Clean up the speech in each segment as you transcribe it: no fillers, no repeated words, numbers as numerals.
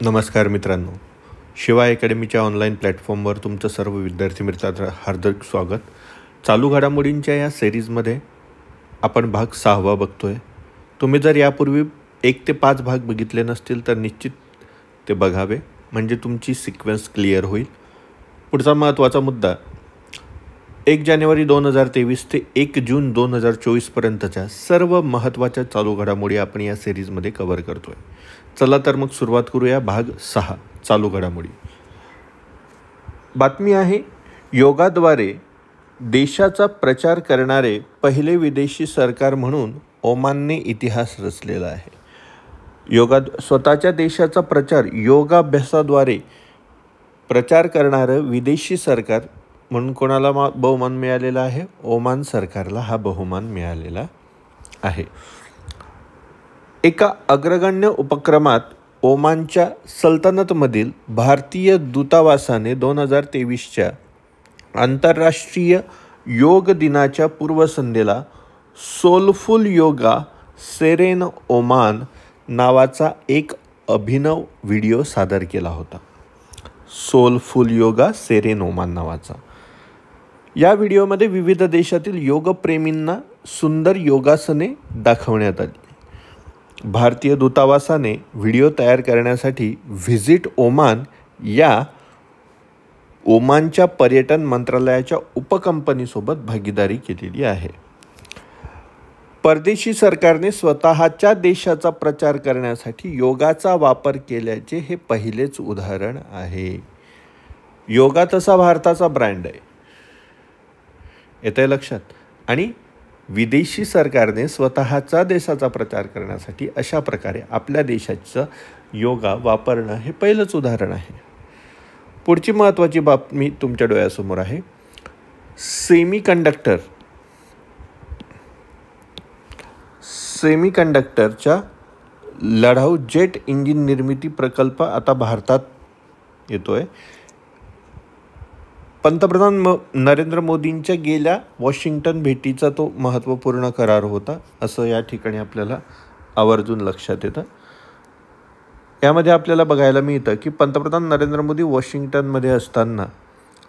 नमस्कार मित्रांनो, शिवा अकॅडमीच्या ऑनलाईन प्लॅटफॉर्मवर तुमचं सर्व विद्यार्थी मित्रांचं हार्दिक स्वागत. चालू घडामोडींच्या या सिरीजमध्ये आपण भाग 6वा बघतो आहे. तुम्ही जर यापूर्वी 1 ते 5 भाग बघितले नसतील तर निश्चित ते बघावे, म्हणजे तुमची सिक्वेन्स क्लिअर होईल. पुढचा महत्त्वाचा मुद्दा 1 जानेवारी 2023 ते 1 जून 2024पर्यंतच्या सर्व महत्त्वाच्या चालू घडामोडी आपण या सिरीजमध्ये कव्हर करतो आहे. चला तर मग सुरुवात करूया. भाग 6 चालू घडामोडी. बातमी आहे, योगाद्वारे देशाचा प्रचार करणारे पहिले विदेशी सरकार म्हणून ओमानने इतिहास रचलेला आहे. स्वतःच्या देशाचा प्रचार योगाभ्यासाद्वारे प्रचार करणारं विदेशी सरकार म्हणून कोणाला बहुमान मिळालेला आहे? ओमान सरकारला हा बहुमान मिळालेला आहे. एका अग्रगण्य उपक्रमात ओमानच्या सल्तनतमधील भारतीय दूतावासाने 2023च्या आंतरराष्ट्रीय योग दिनाच्या पूर्वसंध्येला सोलफुल योगा सेरेन ओमान नावाचा एक अभिनव व्हिडिओ सादर केला होता. सोलफुल योगा सेरेन ओमान नावाचा. या व्हिडिओमध्ये विविध देशातील योगप्रेमींना सुंदर योगासने दाखवण्यात आली. भारतीय दूतावासाने व्हिडिओ तयार करण्यासाठी व्हिजिट ओमान या ओमानच्या पर्यटन मंत्रालयाच्या उपकंपनीसोबत भागीदारी केलेली आहे. परदेशी सरकारने स्वतःच्या देशाचा प्रचार करण्यासाठी योगाचा वापर केल्याचे हे पहिलेच उदाहरण आहे. योगा तसा भारताचा ब्रँड आहे, येतंय लक्षात. आणि विदेशी सरकारने स्वतःच्या देशाचा प्रचार करण्यासाठी अशा प्रकारे आपल्या देशाचं योगा वापरणं हे पहिलंच उदाहरण आहे. पुढची महत्त्वाची बातमी तुमच्या डोळ्यासमोर आहे. सेमीकंडक्टरच्या लढाऊ जेट इंजिन निर्मिती प्रकल्प आता भारतात येतोय. पंतप्रधान नरेंद्र मोदींच्या गेल्या वॉशिंग्टन भेटीचा तो महत्त्वपूर्ण करार होता, असं या ठिकाणी आपल्याला आवर्जून लक्षात येतं. यामध्ये आपल्याला बघायला मिळतं की पंतप्रधान नरेंद्र मोदी वॉशिंग्टनमध्ये असताना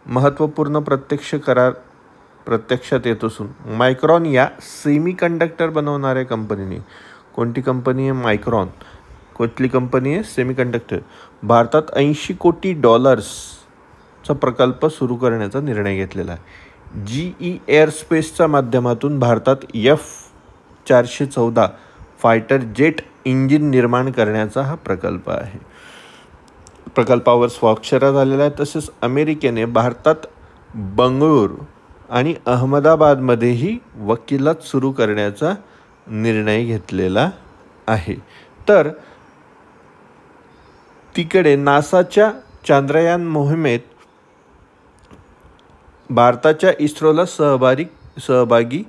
महत्त्वपूर्ण करार प्रत्यक्षात येत असून मायक्रॉन या सेमीकंडक्टर बनवणाऱ्या कंपनीने, कोणती कंपनी आहे? मायक्रॉन. कुठली कंपनी आहे? सेमीकंडक्टर. भारतात $80 कोटी चा प्रकल्प सुरू करण्याचा निर्णय घेतलेला आहे. GE एअरस्पेसच्या माध्यमातून भारतात F414 फायटर जेट इंजिन निर्माण करण्याचा हा प्रकल्प आहे. प्रकल्पावर स्वाक्षऱ्या झालेल्या आहेत. तसेच अमेरिकेने भारतात बंगळूर आणि अहमदाबादमध्येही वकिलात सुरू करण्याचा निर्णय घेतलेला आहे. तर तिकडे नासाच्या चांद्रयान मोहिमेत भारताच्या इस्रोला सहभागी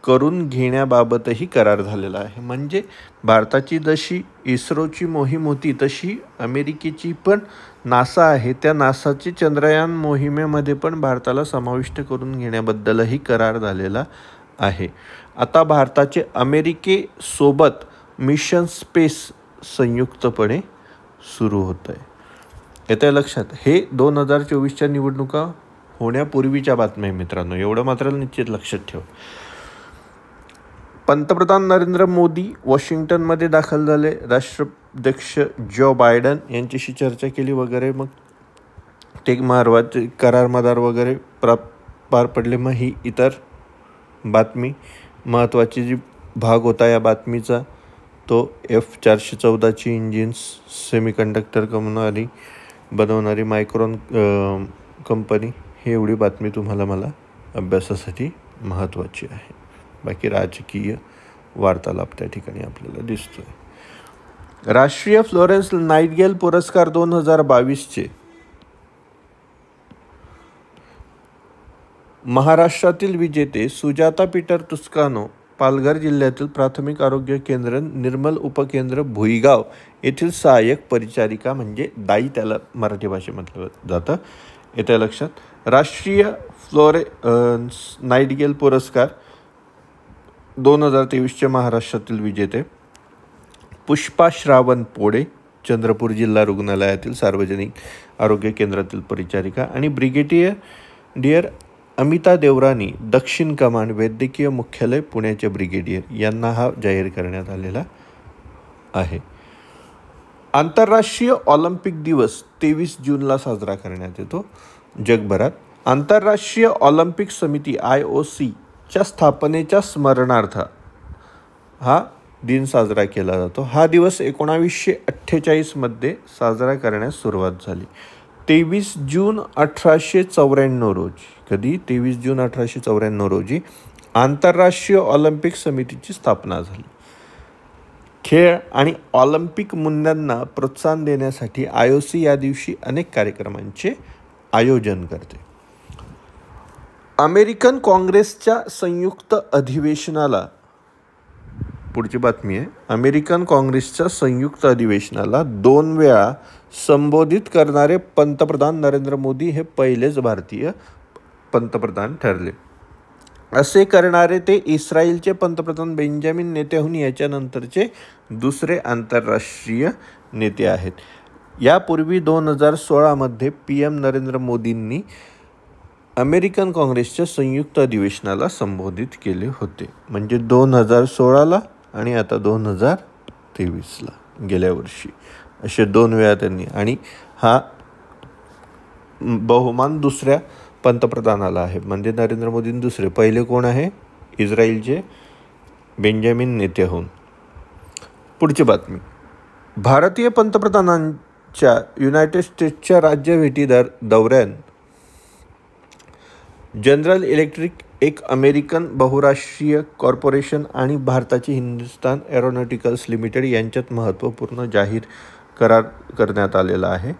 करून घेण्याबाबतही करार झालेला आहे. म्हणजे भारताची जशी इस्रोची मोहीम होती तशी अमेरिकेची पण नासा आहे, त्या नासाची चंद्रयान मोहिमेमध्ये पण भारताला समाविष्ट करून घेण्याबद्दलही करार झालेला आहे. आता भारताचे अमेरिकेसोबत मिशन स्पेस संयुक्तपणे सुरू होत आहे. येत्या लक्षात. हे 2024च्या निवडणुका होण्यापूर्वीच्या बातम्या आहे मित्रांनो, एवढं मात्र निश्चित लक्षात ठेवा. पंतप्रधान नरेंद्र मोदी वॉशिंग्टनमध्ये दाखल झाले. राष्ट्राध्यक्ष जो बायडन यांच्याशी चर्चा केली वगैरे. मग ते करार मदार वगैरे पार पडले. मग ही इतर बातमी महत्त्वाची जी भाग होता या बातमीचा तो F414ची इंजिन्स सेमीकंडक्टर बनवणारी मायक्रॉन कंपनी, ही एवढी बातमी तुम्हाला मला अभ्यासासाठी महत्त्वाची आहे. बाकी राजकीय वार्तालाप त्या ठिकाणी आपल्याला दिसतोय. राष्ट्रीय फ्लोरेन्स नाइटिंगेल पुरस्कार 2022चे महाराष्ट्रातील विजेते सुजाता पीटर तुस्कानो पालघर जिल्ह्यातील प्राथमिक आरोग्य केंद्र निर्मल उपकेंद्र भुईगाव येथील सहाय्यक परिचारिका, म्हणजे दाई त्याला मराठी भाषेत म्हटलं जातं, येत्या लक्षात. राष्ट्रीय फ्लोरेन्स नाइटिंगेल पुरस्कार 2023चे महाराष्ट्रातील विजेते पुष्पा श्रावण पोडे, चंद्रपूर जिल्हा रुग्णालयातील सार्वजनिक आरोग्य केंद्रातील परिचारिका आणि ब्रिगेडियर अमिता देवरानी दक्षिण कमांड वैद्यकीय मुख्यालय पुण्याचे ब्रिगेडियर यांना हा जाहीर करण्यात आलेला आहे. आंतरराष्ट्रीय ऑलिम्पिक दिवस 23 जूनला साजरा करण्यात येतो जगभरात. आंतरराष्ट्रीय ऑलिम्पिक समिती IOCच्या स्थापनेच्या स्मरणार्थ हा दिन साजरा केला जातो. हा दिवस 1948मध्ये साजरा करण्यास सुरुवात झाली. 23 जून 1894 रोजी, कधी 23 जून 1894 रोजी आंतरराष्ट्रीय ऑलिम्पिक समितीची स्थापना झाली. खेळ आणि ऑलिम्पिक मूल्यांना प्रोत्साहन देण्यासाठी IOC या दिवशी अनेक कार्यक्रमांचे आयोजन करते. अमेरिकन काँग्रेसच्या संयुक्त अधिवेशनाला, पुढची बातमी आहे, अमेरिकन काँग्रेसच्या संयुक्त अधिवेशनाला 2 वेळा संबोधित करणारे पंतप्रधान नरेंद्र मोदी हे पहिलेच भारतीय पंतप्रधान ठरले. असे करणारे ते इस्रायलचे पंतप्रधान बेंजामिन नेतन्याहू याच्यानंतरचे दुसरे आंतरराष्ट्रीय नेते आहेत. यापूर्वी 2016मध्ये PM नरेंद्र मोदींनी अमेरिकन काँग्रेसच्या संयुक्त अधिवेशनाला संबोधित केले होते. म्हणजे 2016ला आणि आता 2023ला, गेल्या वर्षी, असे 2 वेळा त्यांनी. आणि हा बहुमान दुसऱ्या पंतप्रधानाला आहे. म्हणजे नरेंद्र मोदी दुसरे. पहिले कोण आहे? इस्रायलचे बेंजामिन नेतन्याहू. पुढची बातमी, भारतीय पंतप्रधानांच्या युनायटेड स्टेट्सच्या राज्यभेटी दौऱ्यात जनरल इलेक्ट्रिक, एक अमेरिकन बहुराष्ट्रीय कॉर्पोरेशन, आणि भारताची हिंदुस्तान एरोनॉटिकल्स लिमिटेड यांच्यात महत्त्वपूर्ण जाहीर करार करण्यात आलेला आहे.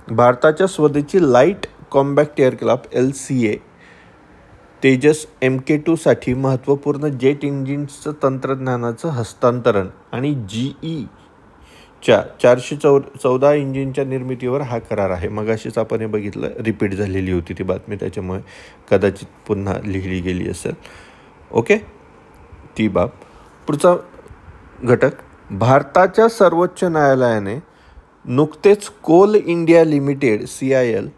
भारताच्या स्वदेशी light combat aircraft LCA Tejas MK2 साठी महत्त्वपूर्ण जेट इंजिन्सचं तंत्रज्ञानाचं हस्तांतरण आणि GEच्या 414 इंजिनच्या निर्मितीवर हा करार आहे. मगाशीच आपण हे बघितलं, रिपीट झालेली होती ती बातमी, त्याच्यामुळे कदाचित पुन्हा लिहिली गेली असेल. ओके, ती बाब. पुढचा घटक, भारताच्या सर्वोच्च न्यायालयाने नुकतेच कोल इंडिया लिमिटेड CIL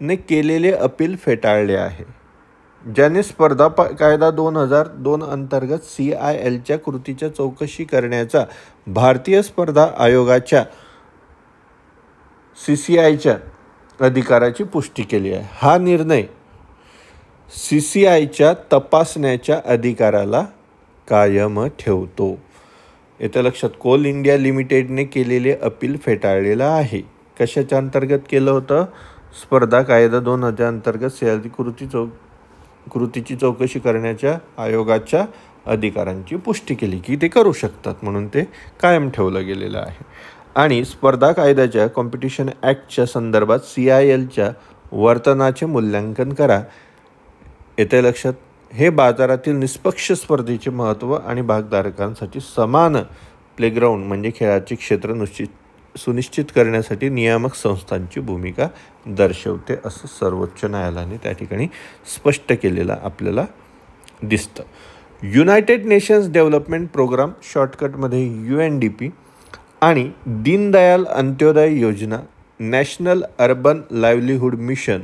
ने केलेले अपील फेटाळले आहे, ज्याने स्पर्धा कायदा 2002 अंतर्गत CILच्या कृतीच्या चौकशी करण्याचा भारतीय स्पर्धा आयोगाच्या CCIच्या अधिकाराची पुष्टी केली आहे. हा निर्णय CCIच्या तपासण्याच्या अधिकाराला कायम ठेवतो. येत्या लक्षात, कोल इंडिया लिमिटेडने केलेले अपील फेटाळलेलं आहे. कशाच्या अंतर्गत केलं होतं? स्पर्धा कायदा 2000 अंतर्गत CIL कृतीची चौकशी करण्याच्या आयोगाच्या अधिकारांची पुष्टी केली की ते करू शकतात, म्हणून ते कायम ठेवलं गेलेलं आहे. आणि स्पर्धा कायद्याच्या कॉम्पिटिशन ॲक्टच्या संदर्भात CILच्या वर्तनाचे मूल्यांकन करा. येत्या लक्षात, हे बाजारातील निष्पक्ष स्पर्धेचे महत्त्व आणि भागधारकांसाठी समान प्लेग्राऊंड म्हणजे खेळाचे क्षेत्र सुनिश्चित करण्यासाठी नियामक संस्थांची भूमिका दर्शवते, असं सर्वोच्च न्यायालयाने त्या ठिकाणी स्पष्ट केलेलं आपल्याला दिसतं. युनायटेड नेशन्स डेव्हलपमेंट प्रोग्राम, शॉर्टकटमध्ये UNDP, आणि दीनदयाल अंत्योदय योजना, नॅशनल अर्बन लाईव्हलीहूड मिशन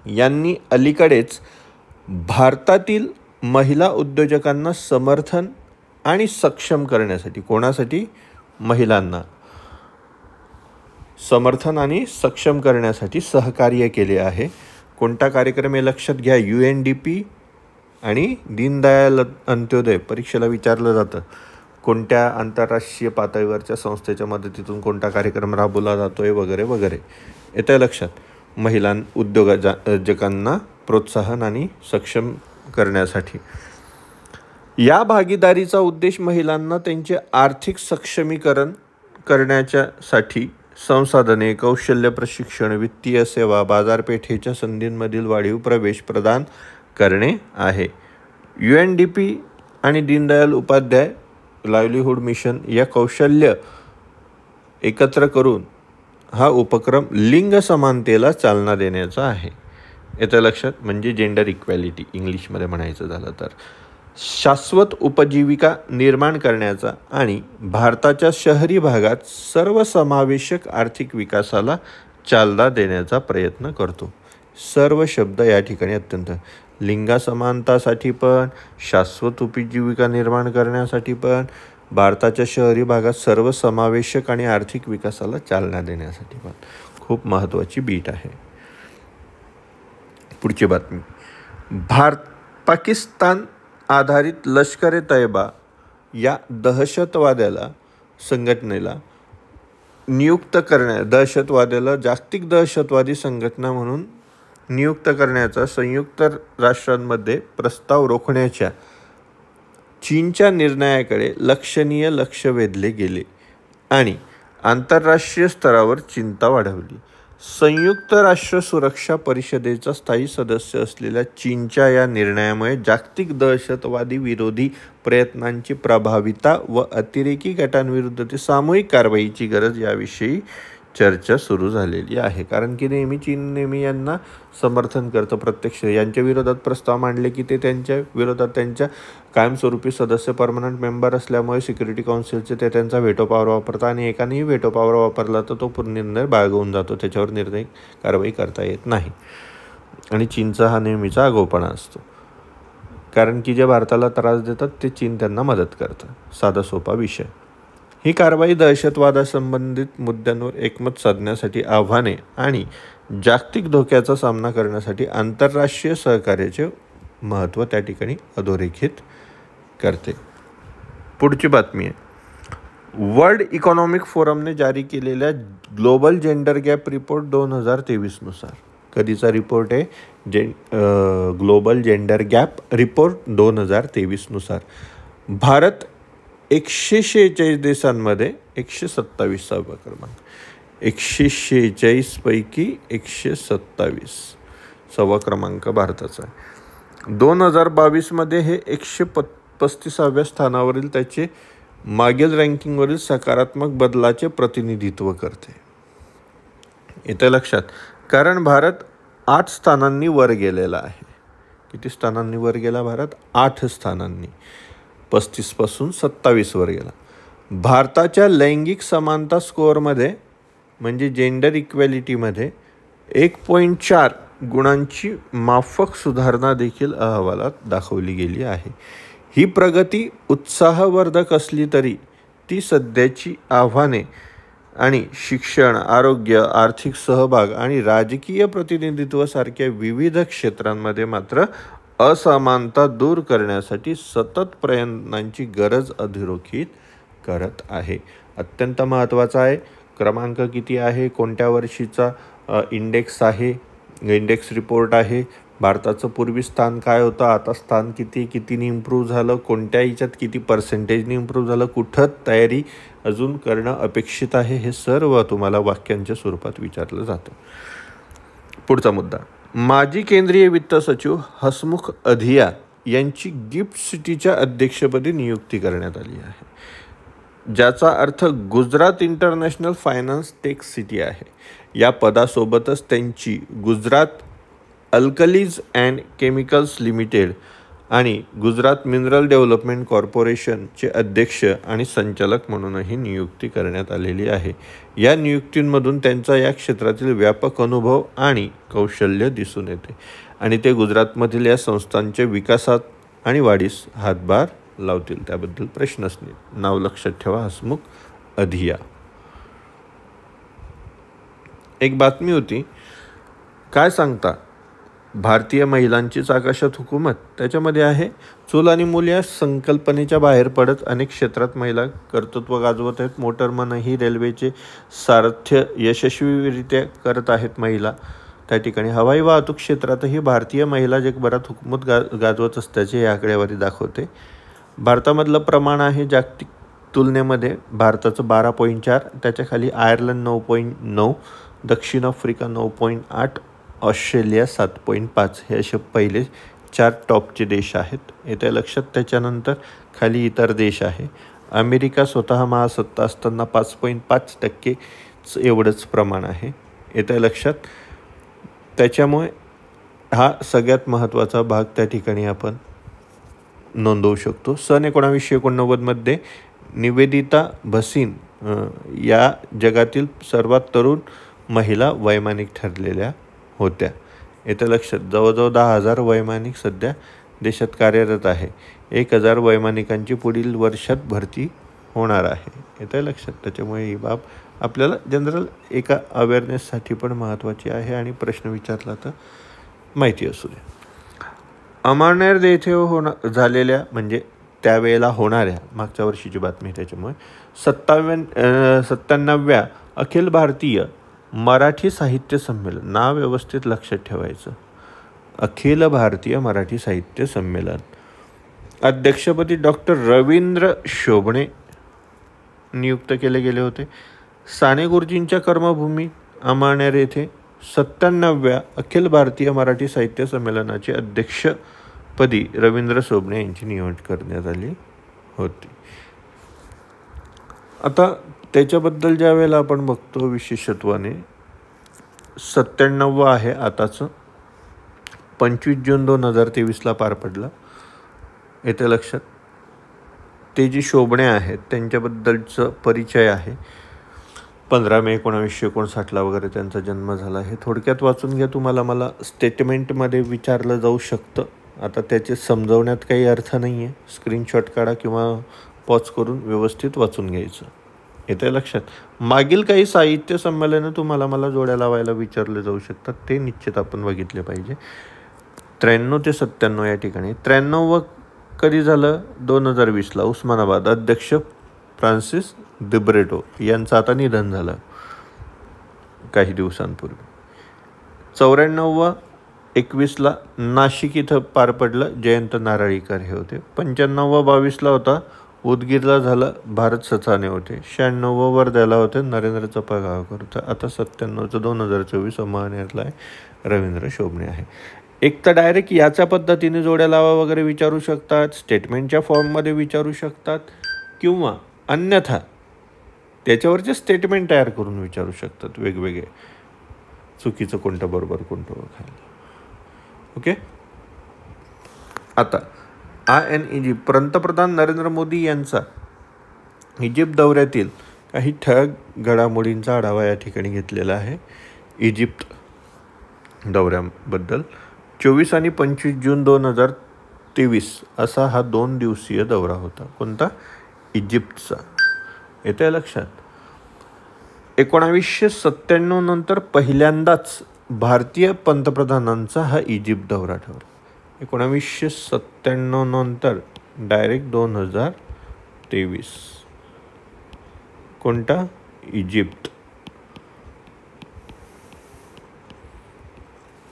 यांनी अलीकडेच भारतातील महिला उद्योजकांना समर्थन आणि सक्षम करण्यासाठी, कोणासाठी? महिलांना समर्थन आणि सक्षम करण्यासाठी सहकार्य केले आहे. कोणता कार्यक्रम हे लक्षात घ्या, UNDP आणि दीनदयाल अंत्योदय. परीक्षेला विचारलं जातं कोणत्या आंतरराष्ट्रीय पातळीवरच्या संस्थेच्या मदतीतून कोणता कार्यक्रम राबवला जातोय वगैरे वगैरे. येत्या लक्षात, महिला उद्योजकांना प्रोत्साहन आणि सक्षम करण्यासाठी. या भागीदारीचा उद्देश महिलांना त्यांचे आर्थिक सक्षमीकरण करण्याच्यासाठी संसाधने, कौशल्य प्रशिक्षण, वित्तीय सेवा, बाजारपेठेच्या संधींमधील वाढीव प्रवेश प्रदान करणे आहे. UNDP आणि दीनदयाल उपाध्याय लाईव्हलीहूड मिशन या कौशल्य एकत्र करून हा उपक्रम लिंग समानतेला चालना देण्याचा आहे. येतं लक्षात, म्हणजे जेंडर इक्वॅलिटी इंग्लिशमध्ये म्हणायचं झालं तर. शाश्वत उपजीविका निर्माण करण्याचा आणि भारताच्या शहरी भागात सर्वसमावेशक आर्थिक विकासाला चालना देण्याचा प्रयत्न करतो. सर्व शब्द या ठिकाणी अत्यंत लिंगासमानतासाठी पण, शाश्वत उपजीविका निर्माण करण्यासाठी पण, भारताच्या शहरी भागात सर्वसमावेशक आणि आर्थिक विकासाला चालना देण्यासाठी पण खूप महत्त्वाची बीट आहे. पुढची बातमी. पाकिस्तान आधारित लष्कर-ए-तैयबा या दहशतवाद्याला संघटनेला नियुक्त दहशतवाद्याला जागतिक दहशतवादी संघटना म्हणून नियुक्त करण्याचा संयुक्त राष्ट्रांमध्ये प्रस्ताव रोखण्याच्या चीनच्या निर्णयाकडे लक्षणीय लक्ष वेधले गेले आणि आंतरराष्ट्रीय स्तरावर चिंता वाढवली. संयुक्त राष्ट्र सुरक्षा परिषदेचा स्थायी सदस्य असलेल्या चीनच्या या निर्णयामुळे जागतिक दहशतवादी विरोधी प्रयत्नांची प्रभावीता व अतिरेकी गटांविरुद्धची सामूहिक कारवाईची गरज याविषयी चर्चा सुरू झालेली आहे. कारण की चीन नेहमी यांना समर्थन करतं. प्रत्यक्ष यांच्या विरोधात प्रस्ताव मांडले की ते त्यांच्या विरोधात त्यांच्या कायमस्वरूपी सदस्य परमनंट मेंबर असल्यामुळे सिक्युरिटी काउन्सिलचे ते त्यांचा व्हेटो पॉवर वापरतात आणि एकानेही व्हेटो पॉवर वापरला तर तो निर्णय बाळगवून जातो. त्याच्यावर कारवाई करता येत नाही आणि चीनचा हा नेहमीचा आगाऊपणा असतो. कारण की जे भारताला त्रास देतात ते चीन त्यांना मदत करतं. साधा सोपा विषय. ही कारवाई दहशतवादासंबंधित मुद्द्यांवर एकमत साधण्यासाठी, आव्हाने आणि जागतिक धोक्याचा सामना करण्यासाठी आंतरराष्ट्रीय सहकार्याचे महत्त्व त्या ठिकाणी अधोरेखित करते. पुढची बातमी आहे. वर्ल्ड इकॉनॉमिक फोरमने जारी केलेल्या ग्लोबल जेंडर गॅप रिपोर्ट 2023 नुसार. कधीचा रिपोर्ट आहे? ग्लोबल जेंडर गॅप रिपोर्ट 2023 नुसार भारत 146 देशांमध्ये 127वा क्रमांक. 146 पैकी 127वा क्रमांक भारताचा आहे. 2022 हे 135व्या स्थानावरील त्याचे मागील रँकिंगवरील सकारात्मक बदलाचे प्रतिनिधित्व करते. येते लक्षात. कारण भारत 8 स्थानांनी वर गेलेला आहे. किती स्थानांनी वर गेला भारत? 8 स्थानांनी. 35 पासून 27 वर गेला. भारताच्या लैंगिक समानता स्कोअरमध्ये म्हणजे जेंडर इक्वॅलिटीमध्ये 1.4 गुणांची माफक सुधारणा देखील अहवालात दाखवली गेली आहे. ही प्रगती उत्साहवर्धक असली तरी ती सध्याची आव्हाने आणि शिक्षण, आरोग्य, आर्थिक सहभाग आणि राजकीय प्रतिनिधित्व सारख्या विविध क्षेत्रांमध्ये मात्र असमानता दूर करण्यासाठी सतत प्रयत्नांची गरज अधोरेखित करत आहे. अत्यंत महत्त्वाचा आहे. क्रमांक किती आहे? कोणत्या वर्षीचा इंडेक्स आहे? इंडेक्स रिपोर्ट आहे. भारताचं पूर्वी स्थान काय होतं, आता स्थान कितीने इम्प्रूव्ह झालं, कोणत्या याच्यात किती पर्सेंटेजने इम्प्रूव्ह झालं, कुठं तयारी अजून करणं अपेक्षित आहे, हे सर्व तुम्हाला वाक्यांच्या स्वरूपात विचारलं जातं. पुढचा मुद्दा. माजी केंद्रीय वित्त सचिव हसमुख अधिया यांची गिफ्ट सिटीच्या अध्यक्षपदी नियुक्ती करण्यात आली आहे, ज्याचा अर्थ Gujarat international finance tech city आहे. या पदासोबतच त्यांची Gujarat alkalies and chemicals limited आणि गुजरात मिनरल डेव्हलपमेंट कॉर्पोरेशनचे अध्यक्ष आणि संचालक म्हणूनही नियुक्ती करण्यात आलेली आहे. या नियुक्तींमधून त्यांचा या क्षेत्रातील व्यापक अनुभव आणि कौशल्य दिसून येते आणि ते गुजरातमधील या संस्थांच्या विकासात आणि वाढीस हातभार लावतील, त्याबद्दल प्रश्नच नाही. नाव लक्षात ठेवा, हसमुख अधिया. एक बातमी होती, काय सांगता भारतीय महिलांचीच आकाशात हुकूमत. त्याच्यामध्ये आहे, चूल आणि मूल या संकल्पनेच्या बाहेर पडत अनेक क्षेत्रात महिला कर्तृत्व गाजवत आहेत. मोटरमनही रेल्वेचे सारथ्य यशस्वीरित्या करत आहेत महिला. त्या ठिकाणी हवाई वाहतूक क्षेत्रातही भारतीय महिला जगभरात हुकूमत गाजवत असल्याचे ही आकडेवारी दाखवते. भारतामधलं प्रमाण आहे जागतिक तुलनेमध्ये भारताचं 12.4, त्याच्या खाली आयर्लंड 9.9, दक्षिण आफ्रिका 9.8, ऑस्ट्रेलिया 7.5 हे असे पहिले 4 टॉपचे देश आहेत. येत्या लक्षात. त्याच्यानंतर खाली इतर देश आहे. अमेरिका स्वतः महासत्ता असताना 5.5% एवढंच प्रमाण आहे. येत्या लक्षात. त्याच्यामुळे हा सगळ्यात महत्त्वाचा भाग त्या ठिकाणी आपण नोंदवू शकतो. सन 1989मध्ये निवेदिता भसीन या जगातील सर्वात तरुण महिला वैमानिक ठरलेल्या होत्या. येतं लक्षात. जवळजवळ 10,000 वैमानिक सध्या देशात कार्यरत आहे. 1,000 वैमानिकांची पुढील वर्षात भरती होणार आहे. येतं लक्षात. त्याच्यामुळे ही बाब आपल्याला जनरल एका अवेअरनेससाठी पण महत्त्वाची आहे आणि प्रश्न विचारला तर माहिती असू दे. अमळनेर येथे झालेल्या म्हणजे त्यावेळेला होणाऱ्या मागच्या वर्षीची बातमी त्याच्यामुळे 97व्या अखिल भारतीय मराठी साहित्य संमेलन, नाव व्यवस्थित लक्षात ठेवायचं, अखिल भारतीय मराठी साहित्य संमेलन, अध्यक्षपदी डॉक्टर रवींद्र शोभणे नियुक्त केले गेले होते. साने गुरुजींच्या कर्मभूमी अमळनेर येथे 97व्या अखिल भारतीय मराठी साहित्य संमेलनाचे अध्यक्षपदी रवींद्र शोभणे यांची निवड करण्यात आली होती. आता त्याच्याबद्दल ज्या वेळेला आपण बघतो विशेषत्वाने 97 आहे आताचं, 25 जून 2023ला पार पडला. येते लक्षात. ते जी शोभणे आहेत त्यांच्याबद्दलचं परिचय आहे. 15 मे 1959 वगैरे त्यांचा जन्म झाला. हे थोडक्यात वाचून घ्या. तुम्हाला मला स्टेटमेंटमध्ये विचारलं जाऊ शकतं. आता त्याचे समजवण्यात काही अर्थ नाही आहे. स्क्रीनशॉट काढा किंवा पॉज करून व्यवस्थित वाचून घ्यायचं. येते लक्षात. मागील काही साहित्य संमेलनं तुम्हाला मला जोड्या लावायला विचारले जाऊ शकतात. ते निश्चित आपण बघितले पाहिजे. 93 ते 97 या ठिकाणी. 93 कधी झालं? 2020ला उस्मानाबाद. अध्यक्ष फ्रान्सिस दिब्रेटो यांचं आता निधन झालं काही दिवसांपूर्वी. 94 21ला नाशिक इथं पार पडलं. जयंत नारळीकर हे होते. 95 22ला होता उदगीरला झाला भारत सचाने होते. 96 वर्ध्याला होते नरेंद्र चपागावकर होता. आता 97चं 2024 अमळनेरला आहे रवींद्र शोभणे आहे. एक तर डायरेक्ट याच्या पद्धतीने जोड्या लावा वगैरे विचारू शकतात, स्टेटमेंटच्या फॉर्ममध्ये विचारू शकतात, किंवा अन्यथा त्याच्यावरचे स्टेटमेंट तयार करून विचारू शकतात वेगवेगळे, चुकीचं कोणतं बरोबर कोणतं ओळखायला. ओके. आता इजिप्त. पंतप्रधान नरेंद्र मोदी यांचा इजिप्त दौऱ्यातील काही ठळक घडामोडींचा आढावा या ठिकाणी घेतलेला आहे. इजिप्त दौऱ्याबद्दल 24 आणि 25 जून 2023 असा हा 2 दिवसीय दौरा होता. कोणता? इजिप्तचा. येते लक्षात. 1997 नंतर पहिल्यांदाच भारतीय पंतप्रधानांचा हा इजिप्त दौरा ठरला. 1997 नंतर डायरेक्ट 2023. कोणता? इजिप्त.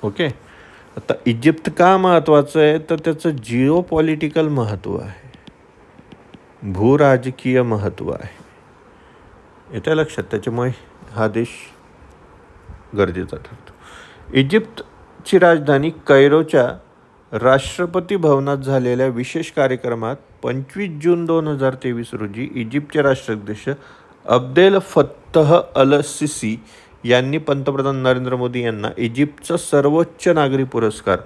ओके. आता इजिप्त का महत्त्वाचं आहे तर त्याचं जिओ पॉलिटिकल महत्त्व आहे, भूराजकीय महत्त्व आहे. येत्या लक्षात. त्याच्यामुळे हा देश गरजेचा ठरतो. इजिप्तची राजधानी कैरोच्या राष्ट्रपती भवनात झालेल्या विशेष कार्यक्रमात 25 जून 2023 रोजी इजिप्तचे राष्ट्राध्यक्ष अब्देल फत्तह अल सिसी यांनी पंतप्रधान नरेंद्र मोदी यांना इजिप्तचा सर्वोच्च नागरी पुरस्कार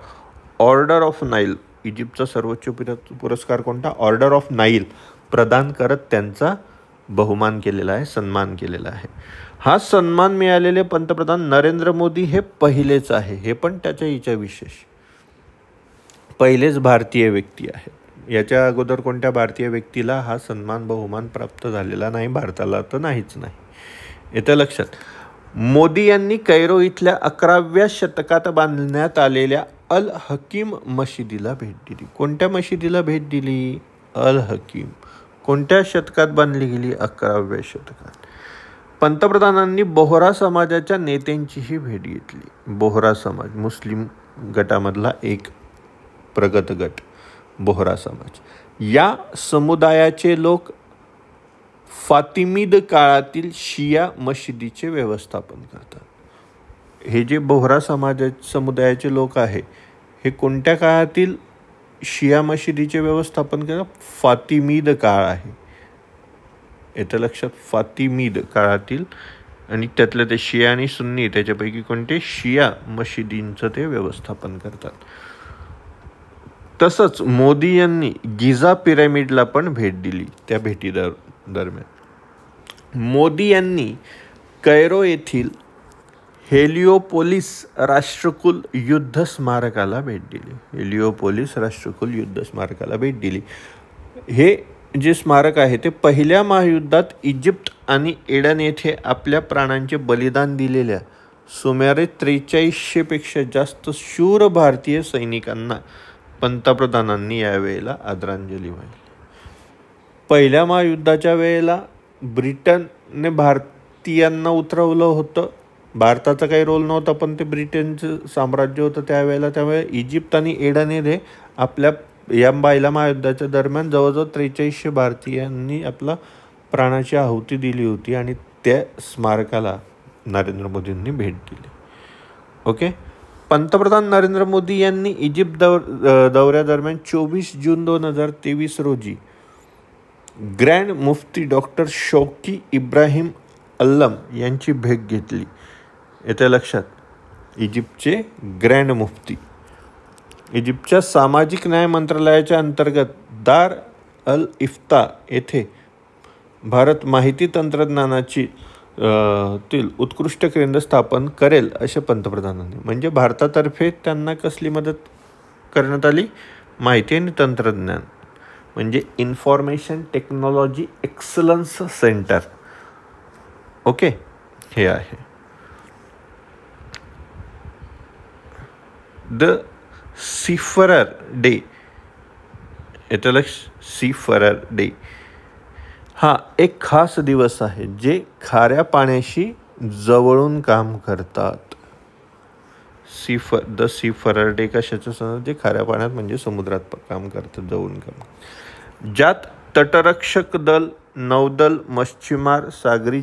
ऑर्डर ऑफ नाईल, इजिप्तचा सर्वोच्च पुरस्कार कोणता? ऑर्डर ऑफ नाईल प्रदान करत त्यांचा बहुमान केलेला आहे, सन्मान केलेला आहे. हा सन्मान मिळालेले पंतप्रधान नरेंद्र मोदी हे पहिलेच आहे. हे पण त्याच्या विशेष पहिलेच भारतीय व्यक्ती आहेत. याच्या अगोदर कोणत्या भारतीय व्यक्तीला हा सन्मान बहुमान प्राप्त झालेला नाही, भारताला तर नाहीच नाही. येतं लक्षात. मोदी यांनी कैरो इथल्या 11व्या शतकात बांधण्यात आलेल्या अल हकीम मशिदीला भेट दिली. कोणत्या मशिदीला भेट दिली? अल हकीम. कोणत्या शतकात बांधली गेली? 11व्या शतकात. पंतप्रधानांनी बोहरा समाजाच्या नेत्यांचीही भेट घेतली. बोहरा समाज मुस्लिम गटामधला एक प्रगत गट बोहरा समाज. या समुदायाचे लोक फातिमीद काळातील शिया मशिदीचे व्यवस्थापन करतात. हे जे बोहरा समुदायाचे लोक आहे हे कोणत्या काळातील शिया मशिदीचे व्यवस्थापन करतात? फातिमीद काळ आहे. येतं लक्षात. फातिमीद काळातील, आणि त्यातले ते शिया आणि सुन्नी त्याच्यापैकी कोणते? शिया मशिदींचं ते व्यवस्थापन करतात. तसंच मोदी यांनी गिझा पिरॅमिडला पण भेट दिली. त्या भेटी दरम्यान मोदी यांनी कैरो येथील हेलिओपोलिस राष्ट्रकुल युद्ध स्मारकाला भेट दिली. हेलिओपोलिस राष्ट्रकुल युद्ध स्मारकाला भेट दिली. हे जे स्मारक आहे ते पहिल्या महायुद्धात इजिप्त आणि एडन येथे आपल्या प्राणांचे बलिदान दिलेल्या सुमारे 4300 पेक्षा जास्त शूर भारतीय सैनिकांना पंतप्रधानांनी यावेळेला आदरांजली वाहिली. पहिल्या महायुद्धाच्या वेळेला ब्रिटनने भारतीयांना उतरवलं होतं. भारताचा काही रोल नव्हता, पण ते ब्रिटनचं साम्राज्य होतं त्यावेळेला. त्यामुळे इजिप्त आणि एडन येथे आपल्या या पहिल्या महायुद्धाच्या दरम्यान जवळजवळ 4300 भारतीयांनी आपला प्राणाची आहुती दिली होती आणि त्या स्मारकाला नरेंद्र मोदींनी भेट दिली. ओके. पंतप्रधान नरेंद्र मोदी यांनी इजिप्त दौऱ्यादरम्यान 24 जून 2023 रोजी ग्रँड मुफ्ती डॉक्टर शौकी इब्राहिम अल्लम यांची भेट घेतली. येत्या लक्षात, इजिप्तचे ग्रँड मुफ्ती. इजिप्तच्या सामाजिक न्याय मंत्रालयाच्या अंतर्गत दार अल इफ्ता येथे भारत माहिती तंत्रज्ञानाची उत्कृष्ट केंद्र स्थापन करेल असे पंतप्रधानांनी. म्हणजे भारतातर्फे त्यांना कसली मदत करण्यात आली? माहिती आणि तंत्रज्ञान, म्हणजे information technology excellence centre. Okay, हे आहे. The seafarer day. येतं लक्ष, सीफरर डे हा एक खास दिवस आहे जे खाऱ्या पाण्याशी जवळून काम करतात. द सीफरर डे कशाचं सण? जे खाऱ्या पाण्यात म्हणजे समुद्रात काम करतात, जवळून काम, ज्यात तटरक्षक दल, नौदल, मच्छीमार, सागरी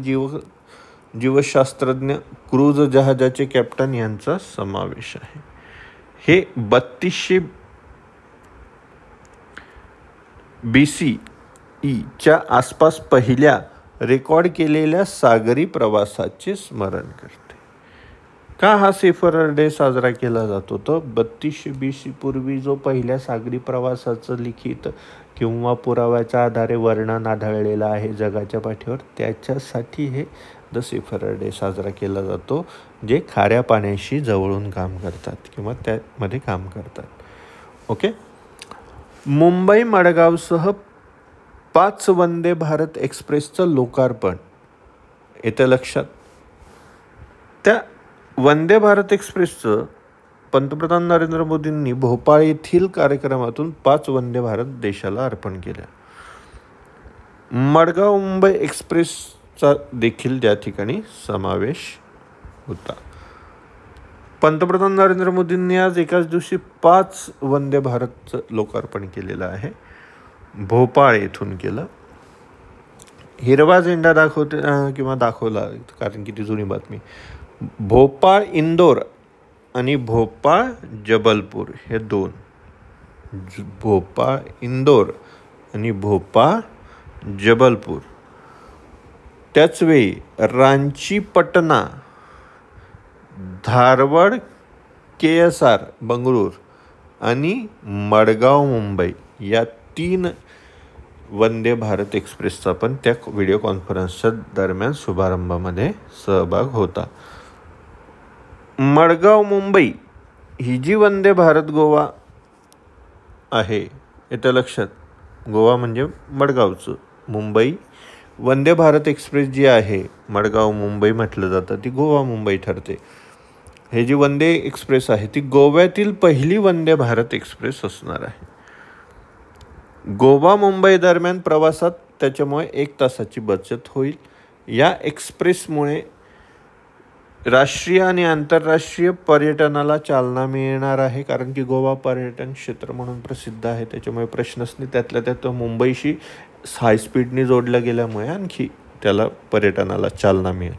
जीवशास्त्रज्ञ, क्रूझ जहाजाचे कॅप्टन यांचा समावेश आहे. हे 3200 BCE च्या आसपास पहिल्या रेकॉर्ड केलेल्या सागरी प्रवासाचे स्मरण करते. का हा सीफरर डे साजरा केला जातो? तर 3200 BC पूर्वी जो पहिल्या सागरी प्रवासाचं लिखित किंवा पुराव्याच्या आधारे वर्णन आढळलेलं आहे जगाच्या पाठीवर, त्याच्यासाठी हे द सीफरर डे साजरा केला जातो, जे खाऱ्या पाण्याशी जवळून काम करतात किंवा त्यामध्ये काम करतात. ओके. मुंबई मडगावसह 5 वंदे भारत एक्सप्रेसचं लोकार्पण. येतं लक्षात, त्या वंदे भारत एक्सप्रेसचं पंतप्रधान नरेंद्र मोदींनी भोपाळ येथील कार्यक्रमातून 5 वंदे भारत देशाला अर्पण केल्या. मडगाव मुंबई एक्सप्रेसचा देखील त्या ठिकाणी समावेश होता. पंतप्रधान नरेंद्र मोदींनी आज एकाच दिवशी 5 वंदे भारतचं लोकार्पण केलेलं आहे. भोपाळ येथून केलं. हिरवा झेंडा दाखवला, कारण की ती जुनी बातमी. भोपाळ इंदोर आणि भोपाळ जबलपूर हे 2. भोपाळ इंदोर आणि भोपाळ जबलपूर. त्याचवेळी रांची पटना, धारवाड KSR बंगळूर आणि मडगाव मुंबई या 3 वंदे भारत एक्सप्रेसचा पण त्या व्हिडिओ कॉन्फरन्सच्या दरम्यान शुभारंभामध्ये सहभाग होता. मडगाव मुंबई ही जी वंदे भारत गोवा आहे, येतं लक्षात, गोवा म्हणजे मडगावचं, मुंबई वंदे भारत एक्सप्रेस जी आहे, मडगाव मुंबई म्हटलं जातं, ती गोवा मुंबई ठरते. हे जी वंदे एक्सप्रेस आहे ती गोव्यातील पहिली वंदे भारत एक्सप्रेस असणार आहे. गोवा मुंबई दरम्यान प्रवासात त्याच्यामुळे 1 तासाची बचत होईल. या एक्सप्रेसमुळे राष्ट्रीय आणि आंतरराष्ट्रीय पर्यटनाला चालना मिळणार आहे, कारण की गोवा पर्यटन क्षेत्र म्हणून प्रसिद्ध आहे. त्याच्यामुळे प्रश्नच नाही. त्यातल्या त्यात मुंबईशी हायस्पीडने जोडल्या गेल्यामुळे आणखी त्याला पर्यटनाला चालना मिळेल.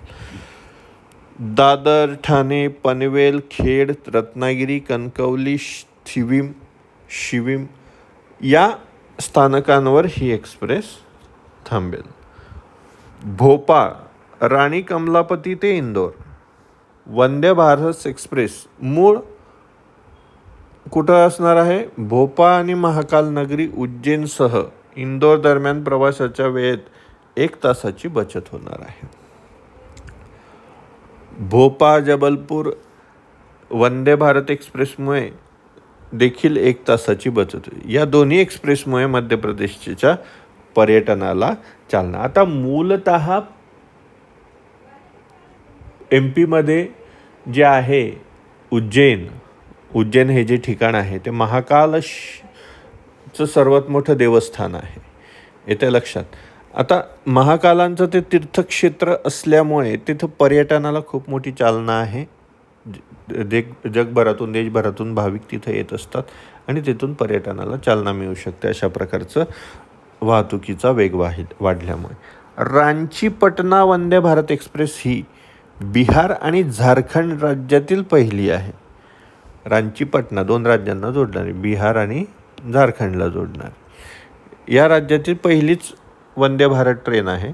दादर, ठाणे, पनवेल, खेड, रत्नागिरी, कणकवली, शिवीम या स्थानकांवर ही एक्सप्रेस थांबेल. भोपाळ, राणी कमलापती ते इंदोर वंदे भारत एक्सप्रेस मूळ कुठं असणार आहे? भोपाळ आणि महाकाल नगरी उज्जैनसह इंदोर दरम्यान प्रवासाच्या वेळेत 1 तासाची बचत होणार आहे. भोपाळ जबलपूर वंदे भारत एक्सप्रेसमुळे देखील 1 तासाची बचत होईल. या दोन्ही एक्सप्रेसमुळे मध्य प्रदेशच्या पर्यटनाला चालना. आता मूलतः MP जे आहे उज्जैन हे जे ठिकाण आहे ते महाकालचं सर्वात मोठं देवस्थान आहे. येते लक्षात. आता महाकालांचं ते तीर्थक्षेत्र असल्यामुळे तिथं पर्यटनाला खूप मोठी चालना आहे. जगभरातून देशभरातून भाविक तिथं येत असतात आणि तिथून पर्यटनाला चालना मिळू शकते. अशा प्रकारचं वाहतुकीचा वेग वाढल्यामुळे रांची पटना वंदे भारत एक्सप्रेस ही बिहार आणि झारखंड राज्यातील पहिली आहे. रांची पटना 2 राज्यांना जोडणारी, बिहार आणि झारखंडला जोडणारी या राज्यातील पहिलीच वंदे भारत ट्रेन आहे.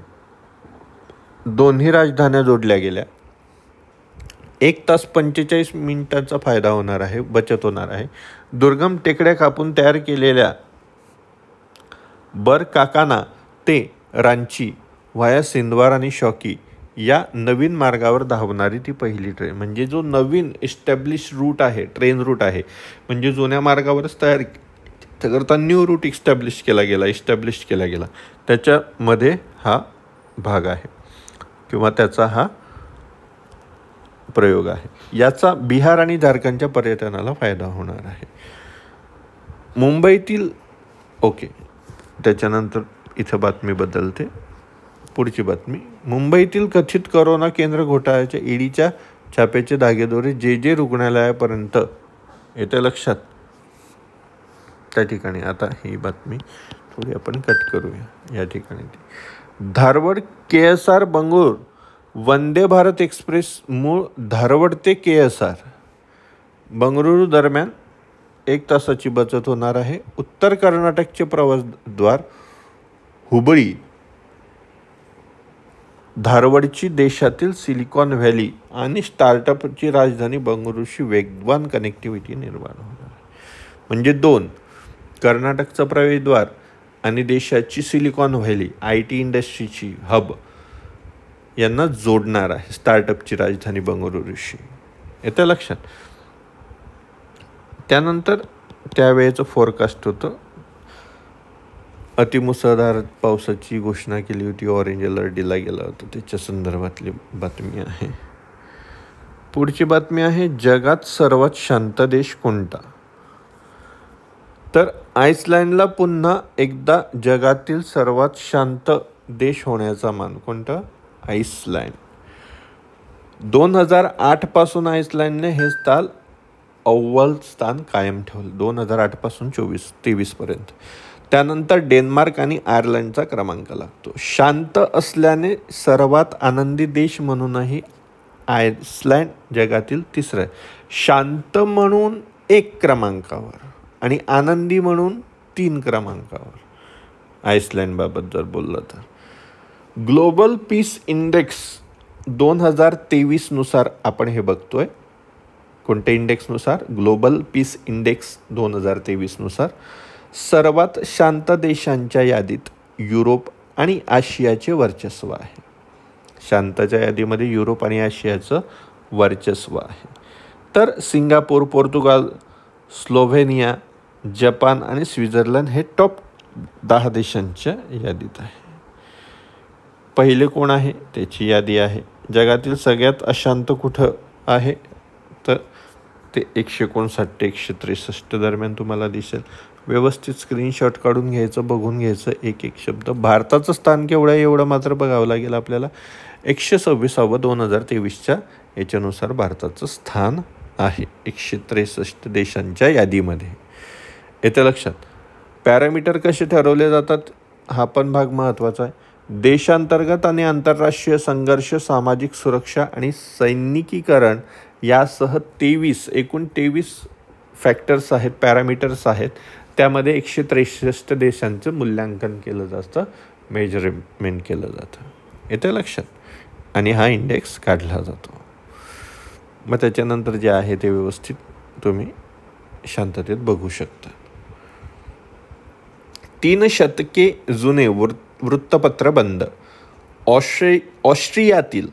दोन्ही राजधान्या जोडल्या गेल्या. 1 तास 45 मिनिटांचा फायदा होणार आहे, बचत होणार आहे. दुर्गम टेकड्या कापून तयार केलेल्या बरकाकाना ते रांची व्हाया सिंदवार आणि शौकी या नवीन मार्गावर धावणारी ती पहिली ट्रेन. म्हणजे जो नवीन इस्टॅब्लिश रूट आहे, ट्रेन रूट आहे, म्हणजे जुन्या मार्गावरच तयार करता न्यू रूट इस्टॅब्लिश केला गेला त्याच्यामध्ये हा भाग आहे किंवा त्याचा हा प्रयोग आहे. याचा बिहार आणि झारखंडच्या पर्यटनाला फायदा होणार आहे. मुंबईतील त्याच्यानंतर इथं बातमी बदलते. पुढची बातमी. मुंबईतील कथित कोरोना केंद्र घोटाळ्याच्या ईडीच्या छाप्याचे धागेदोरे जे रुग्णालयापर्यंत येते लक्षात. त्या ठिकाणी आता ही बातमी थोडी आपण कट करूया. या ठिकाणी धारवाड KSR बंगळूर वंदे भारत एक्सप्रेस मूळ धारवाड ते KSR बंगळुरू दरम्यान 1 तासाची बचत होणार आहे. उत्तर कर्नाटकचे प्रवासद्वार हुबळी धारवाडची देशातील सिलिकॉन व्हॅली आणि स्टार्टअपची राजधानी बंगळुरूशी वेगवान कनेक्टिव्हिटी निर्माण होणार आहे. म्हणजे 2 कर्नाटकचं प्रवेशद्वार आणि देशाची सिलिकॉन व्हॅली IT इंडस्ट्रीची हब यांना जोडणार आहे स्टार्टअपची राजधानी बंगळुरूशी. येतं लक्षात. त्यानंतर त्यावेळेचं फोरकास्ट होतं. अतिमुसळधार पावसाची घोषणा केली होती. ऑरेंज अलर्ट दिला गेला होता. त्याच्या संदर्भातली बातमी आहे. पुढची बातमी आहे जगात सर्वात शांत देश कोणता? तर आईसलँडला पुन्हा एकदा जगातील सर्वात शांत देश होण्याचा मान. कोणता? आईसलँड. 2008 पासून आईसलँडने हे अव्वल स्थान कायम ठेवलं. 2008 पासून 23 पर्यंत. त्यानंतर डेन्मार्क आणि आयर्लंडचा क्रमांक लागतो. शांत असल्याने सर्वात आनंदी देश म्हणूनही आईसलँड जगातील 3रा आहे. शांत म्हणून 1 क्रमांकावर आणि आनंदी म्हणून 3 क्रमांकावर आईसलँडबाबत जर बोललं तर. ग्लोबल पीस इंडेक्स 2023 नुसार आपण हे बघतोय. कोणत्या इंडेक्सनुसार? ग्लोबल पीस इंडेक्स 2023 नुसार सर्वात शांत देशांच्या यादीत युरोप आणि आशियाचे वर्चस्व आहे. शांतच्या यादीमध्ये युरोप आणि आशियाचं वर्चस्व आहे. तर सिंगापूर, पोर्तुगाल, स्लोव्हेनिया, जपान आणि स्वित्झर्लंड हे टॉप 10 देशांच्या यादीत आहे. पहिले कोण आहे त्याची यादी आहे. जगातील सगळ्यात अशांत कुठं आहे तर ते 159 ते 163 दरम्यान तुम्हाला दिसेल. व्यवस्थित स्क्रीनशॉट काढून घ्यायचं, बघून घ्यायचं एक शब्द. भारताचं स्थान केवढं आहे एवढं मात्र बघावं लागेल आपल्याला. 126 2023च्या याच्यानुसार भारताचं स्थान आहे 163 देशांच्या यादीमध्ये. येतं लक्षात. पॅरामीटर कसे ठरवले जातात हा पण भाग महत्त्वाचा आहे. देशांतर्गत आणि आंतरराष्ट्रीय संघर्ष, सामाजिक सुरक्षा आणि सैनिकीकरण यासह एकूण 23 फॅक्टर्स आहेत, पॅरामीटर्स आहेत. त्यामध्ये 163 देशांचं मूल्यांकन केलं जातं, मेजरमेंट केलं जातं. येतं लक्षात. आणि हा इंडेक्स काढला जातो. मग त्याच्यानंतर जे आहे ते व्यवस्थित तुम्ही शांततेत बघू शकता. 3 शतके जुने वृत्तपत्र बंद. ऑस्ट्रियातील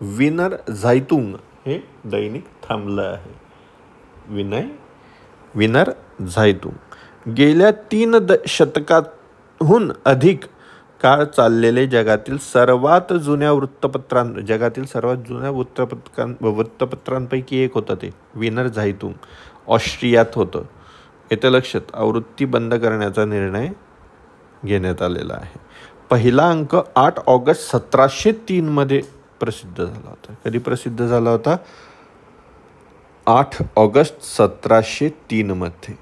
विनर झाइतुंग हे दैनिक थांबलं आहे. विनर झाइतुंग गेल्या 3 शतकाहून अधिक काळ चाललेले जगातील सर्वात जुन्या वृत्तपत्रांपैकी एक होतं ते विनर झाइतुंग. ऑस्ट्रियात होतं. येत्या लक्षात आवृत्ती बंद करण्याचा निर्णय घेण्यात आलेला आहे. पहिला अंक 8 ऑगस्ट 1703 मध्ये प्रसिद्ध झाला होता. कधी प्रसिद्ध झाला होता? 8 ऑगस्ट 1703 मध्ये.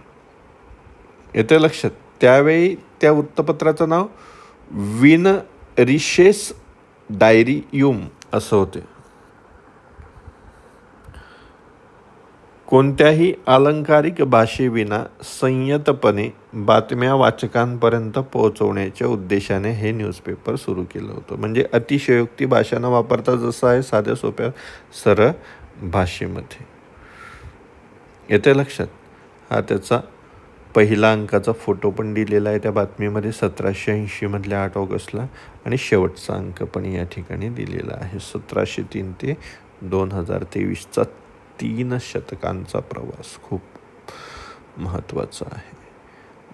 येत्या लक्षात त्यावेळी त्या वृत्तपत्राचं नाव विनरिशेस डायरियुम असं होते. कोणत्याही अलंकारिक भाषेविना संयतपणे बातम्या वाचकांपर्यंत पोहोचवण्याच्या उद्देशाने हे न्यूजपेपर सुरू केलं होतं. म्हणजे अतिशयोक्ती भाषा न वापरता जसं आहे साध्या सोप्या सरळ भाषेमध्ये. येते लक्षात. हा त्याचा पहिला अंकाचा फोटो पण दिलेला आहे त्या बातमीमध्ये 1780 मधल्या 8 ऑगस्टला आणि शेवटचा अंक पण या ठिकाणी दिलेला आहे. 1703 ते 2023चा 3 शतकांचा प्रवास खूप महत्त्वाचा आहे.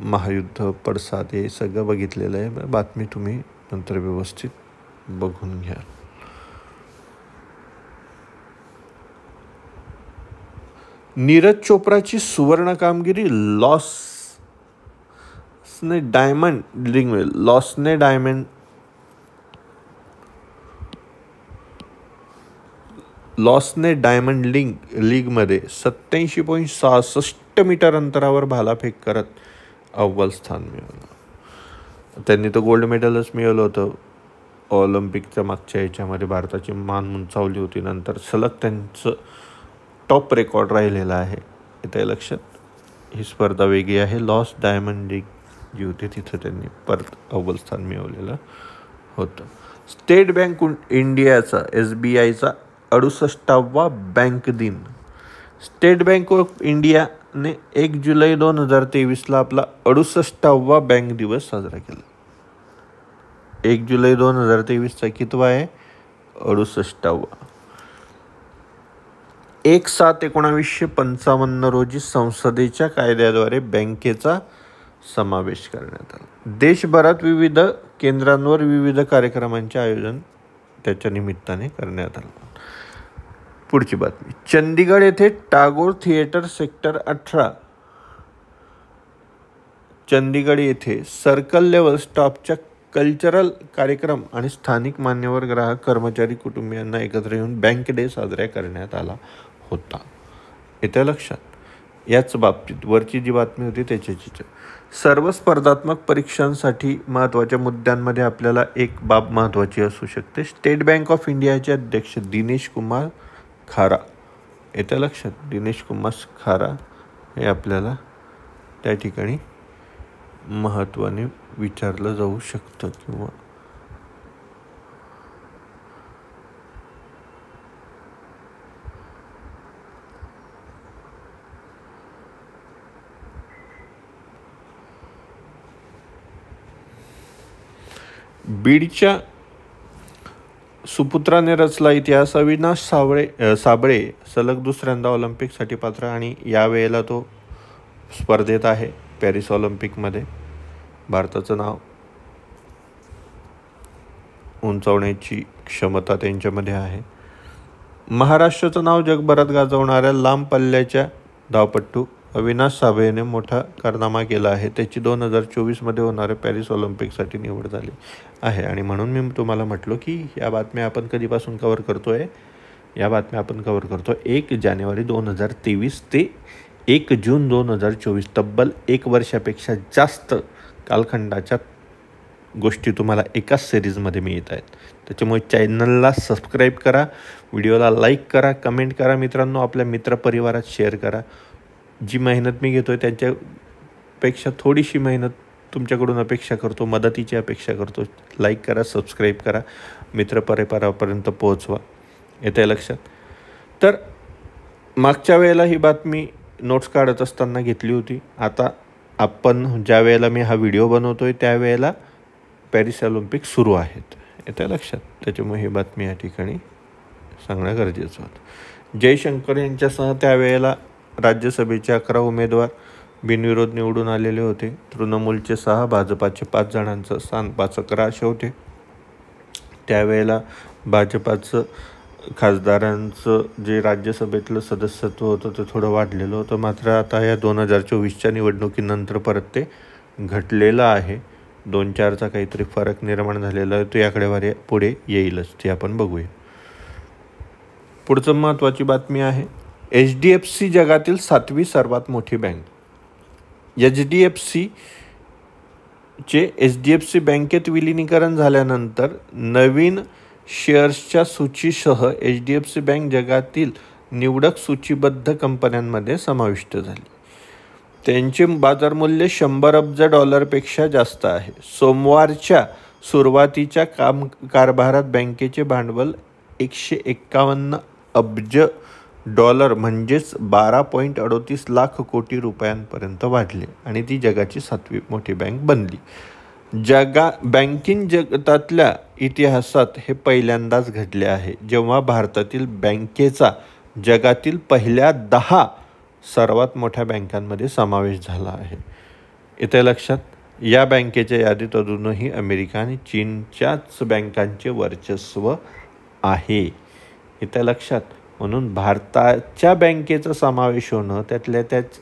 महायुद्ध, पडसाद हे सगळं बघितलेलं आहे. बातमी तुम्ही नंतर व्यवस्थित बघून घ्या. नीरज चोप्राची सुवर्ण कामगिरी लॉसने डायमंड लीगमध्ये 87.66 मीटर अंतरावर भालाफेक करत अव्वल स्थान मिळवलं. त्यांनी तर गोल्ड मेडलच मिळवलं होतं ऑलिम्पिकच्या मागच्या ह्याच्यामध्ये. भारताची मान उंचावली होती. नंतर सलग त्यांचं टॉप रेकॉर्ड राहिलेला आहे. येत्या लक्षात. ही स्पर्धा वेगळी आहे. लॉस डायमंड लीग जी होती तिथं त्यांनी परत अव्वल स्थान मिळवलेलं होतं. स्टेट बँक इंडियाचा SBIचा 68वा बँक दिन. स्टेट बँक ऑफ इंडियाने 1 जुलै 2023ला आपला 68वा बँक दिवस साजरा केला. 1 जुलै 2023चा कितवा आहे? 68वा. 1/7/1955 रोजी संसदेच्या कायद्याद्वारे बँकेचा समावेश करण्यात आला. देशभरात विविध केंद्रांवर विविध कार्यक्रमांचे आयोजन त्याच्या निमित्ताने करण्यात आलं. पुढची बातमी. चंदीगड येथे टागोर थिएटर सेक्टर 18 चंदीगड येथे सर्कल लेवल स्टाफच्या कल्चरल कार्यक्रम आणि स्थानिक मान्यवर ग्राहक कर्मचारी कुटुंबियांना एकत्र येऊन बँक डे साजरा करण्यात आला होता. येत्या लक्षात. याच बाबतीत वरची जी बातमी होती त्याच्याची सर्व स्पर्धात्मक परीक्षांसाठी महत्त्वाच्या मुद्द्यांमध्ये आपल्याला एक बाब महत्त्वाची असू शकते. स्टेट बँक ऑफ इंडियाचे अध्यक्ष दिनेश कुमार खारा. येत्या लक्षात. दिनेश कुमार खारा हे आपल्याला त्या ठिकाणी महत्त्वाने विचारलं जाऊ शकतं. किंवा बीडच्या सुपुत्राने रचला इतिहास. अविनाश साबळे सलग दुसऱ्यांदा ऑलिम्पिकसाठी पात्र आणि यावेळेला तो स्पर्धेत आहे पॅरिस ऑलिम्पिकमध्ये. भारताचं नाव उंचावण्याची क्षमता त्यांच्यामध्ये आहे. महाराष्ट्राचं नाव जगभरात गाजवणाऱ्या लांब पल्ल्याच्या धावपटू अविनाश साबळेने मोठा कारनामा केला आहे. त्याची 2024मध्ये होणाऱ्या पॅरिस ऑलिम्पिकसाठी निवड झाली आहे. आणि म्हणून मी तुम्हाला म्हटलो की या बातम्या आपण कधीपासून कव्हर करतोय. या बातम्या आपण कव्हर करतो 1 जानेवारी 2023 ते 1 जून 2024. तब्बल 1 वर्षापेक्षा जास्त कालखंडाच्या गोष्टी तुम्हाला एकाच सिरीजमध्ये मिळत आहेत. त्याच्यामुळे चॅनलला सबस्क्राईब करा, व्हिडिओला लाईक करा, कमेंट करा. मित्रांनो, आपल्या मित्रपरिवारात शेअर करा. जी मेहनत मी घेतो आहे त्याच्यापेक्षा थोडीशी मेहनत तुमच्याकडून अपेक्षा करतो, मदतीची अपेक्षा करतो. लाईक करा, सबस्क्राईब करा, मित्रपरिवारापर्यंत पोहोचवा. येतं आहे लक्षात. तर मागच्या वेळेला ही बातमी नोट्स काढत असताना घेतली होती. आता आपण ज्या वेळेला मी हा व्हिडिओ बनवतोय त्यावेळेला पॅरिस ऑलिम्पिक सुरू आहेत, येत्या लक्षात. त्याच्यामुळे ही बातमी या ठिकाणी सांगणं गरजेचं होतं. जयशंकर यांच्यासह त्यावेळेला राज्यसभेचे 11 उमेदवार बिनविरोध निवडून आलेले होते. तृणमूलचे 6, भाजपाचे 5 जणांचं स्थान 5-11 असे होते. त्यावेळेला भाजपाचं खासदारांचं जे राज्यसभेतलं सदस्यत्व होतं ते थोडं वाढलेलं होतं. मात्र आता या 2024च्या निवडणुकीनंतर परत ते घटलेलं आहे. 2-4चा काहीतरी फरक निर्माण झालेला आहे. तो याकडे पुढे येईलच, ते आपण बघूया. पुढचं महत्त्वाची बातमी आहे, HDFC जगातील 7वी सर्वात मोठी बँक. HDFC बँकेत विलिनीकरण झाल्यानंतर नवीन शेअर्सच्या सूचीसह HDFC बँक जगातील निवडक सूचीबद्ध कंपन्यांमध्ये समाविष्ट झाली. त्यांचे बाजारमूल्य $100 अब्ज जास्त आहे. सोमवारच्या सुरुवातीच्या कारभारात बँकेचे भांडवल $151 अब्ज म्हणजेच 12.38 लाख कोटी रुपयांपर्यंत वाढले आणि ती जगाची 7वी मोठी बँक बनली. बँकिंग जगतातल्या इतिहासात हे पहिल्यांदाच घडले आहे जेव्हा भारतातील बँकेचा जगातील पहिल्या 10 सर्वात मोठ्या बँकांमध्ये समावेश झाला आहे. इथे लक्षात, या बँकेच्या यादीत अजूनही अमेरिका आणि चीनच्याच बँकांचे वर्चस्व आहे. इथे लक्षात, म्हणून भारताच्या बँकेचा समावेश होणं, त्यातल्या त्याच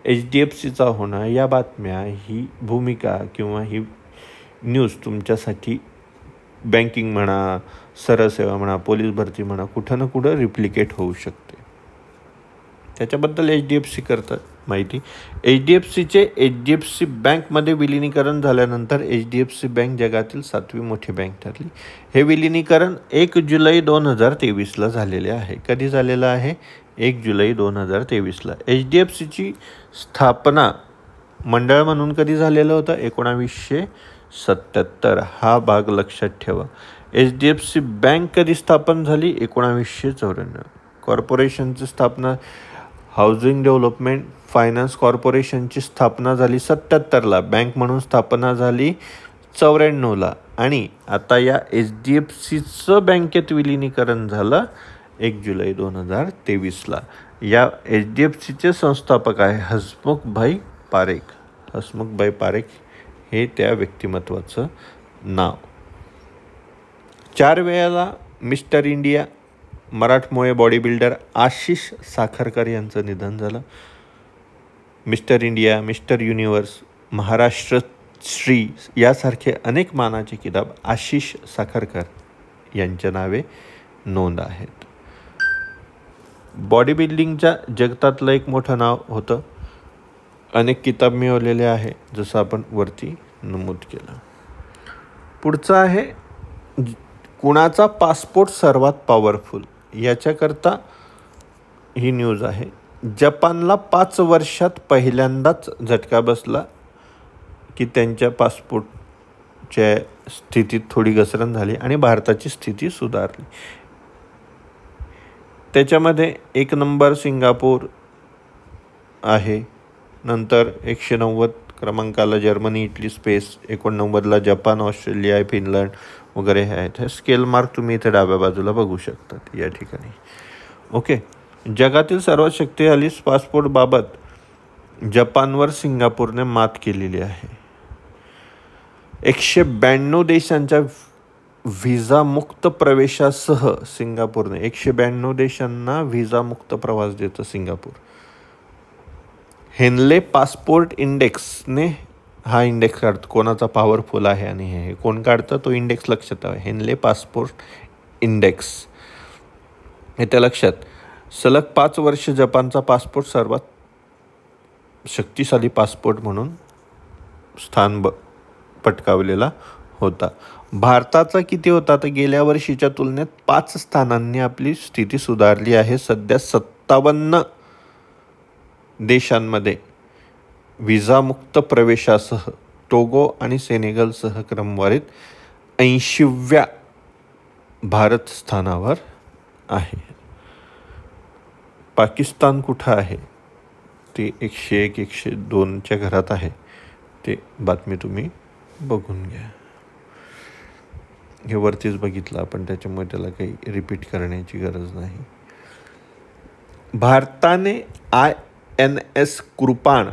HDFCचा होणं, या बातम्या, ही भूमिका किंवा ही न्यूज तुमच्यासाठी बँकिंग म्हणा, सरसेवा म्हणा, पोलीस भरती म्हणा, कुठं ना कुठं रिप्लिकेट होऊ शकते. त्याच्याबद्दल HDFC करतात माहिती. HDFC बँकमध्ये विलिनीकरण झाल्यानंतर HDFC बँक जगातील 7वी मोठी बँक ठरली. हे विलिनीकरण 1 जुलै 2023ला झालेले आहे. कधी झालेलं आहे? 1 जुलै 2023ला. HDFCची स्थापना मंडळ म्हणून कधी झालेलं होतं? 1977. हा भाग लक्षात ठेवा. HDFC बँक कधी स्थापन झाली? 1994. कॉर्पोरेशनची स्थापना, हाऊसिंग डेव्हलपमेंट फायनान्स कॉर्पोरेशनची स्थापना झाली 77ला. बँक म्हणून स्थापना झाली 94ला. आणि आता या HDFCचं बँकेत विलिनीकरण झालं 1 जुलै 2023ला. या HDFCचे संस्थापक आहे हसमुखभाई पारेख हे त्या व्यक्तिमत्वाचं नाव. 4 वेळेला मिस्टर इंडिया मराठमोळे बॉडी बिल्डर आशिष साखरकर यांचं निधन झालं. Mister India, mister universe, Maharashtra Shri यासारखे अनेक मानाचे किताब आशिष साखरकर यांच्या नावे नोंद आहेत. बॉडी बिल्डिंगच्या जगतातलं एक मोठं नाव होतं. अनेक किताब मिळवलेले आहे, जसं आपण वरती नमूद केलं. पुढचं आहे, कुणाचा पासपोर्ट सर्वात पॉवरफुल. याच्याकरता ही न्यूज आहे. जपानला 5 वर्षात पहिल्यांदाच झटका बसला की त्यांच्या पासपोर्टच्या स्थितीत थोडी घसरण झाली आणि भारताची स्थिती सुधारली. त्याच्यामध्ये 1 नंबर सिंगापूर आहे, नंतर 190 क्रमांकाला जर्मनी, इटली, स्पेस, 89ला जपान, ऑस्ट्रेलिया, फिनलंड वगैरे हे आहेत. हे स्केल मार्क तुम्ही इथे डाव्या बाजूला बघू शकतात या ठिकाणी. ओके. जगातील सर्वात शक्तिशाली पासपोर्टबाबत जपानवर सिंगापूरने मात केलेली आहे. 192 देशांच्या व्हिसामुक्त प्रवेशासह सिंगापूरने 192 देशांना व्हिसामुक्त प्रवास देतं सिंगापूर. हेनले पासपोर्ट इंडेक्सने हा इंडेक्स काढतो कोणाचा पॉवरफुल आहे आणि हे कोण काढतं तो इंडेक्स लक्षात हवा. हेनले पासपोर्ट इंडेक्स हे त्या लक्षात. सलग 5 वर्ष जपानचा पासपोर्ट सर्वात शक्तिशाली पासपोर्ट म्हणून स्थान पटकावलेला होता. भारताचा किती होता तर गेल्या वर्षीच्या तुलनेत 5 स्थानांनी आपली स्थिती सुधारली आहे. सध्या 57 देशांमध्ये व्हिसामुक्त प्रवेशासह टोगो आणि सेनेगलसह क्रमवारीत 80व्या भारत स्थानावर आहे. पाकिस्तान कुठं आहे ते 101, 102च्या घरात आहे. ते बातमी तुम्ही बघून घ्या. हे वरतीच बघितलं आपण, त्याच्यामुळे त्याला काही रिपीट करण्याची गरज नाही. भारताने INS कृपाण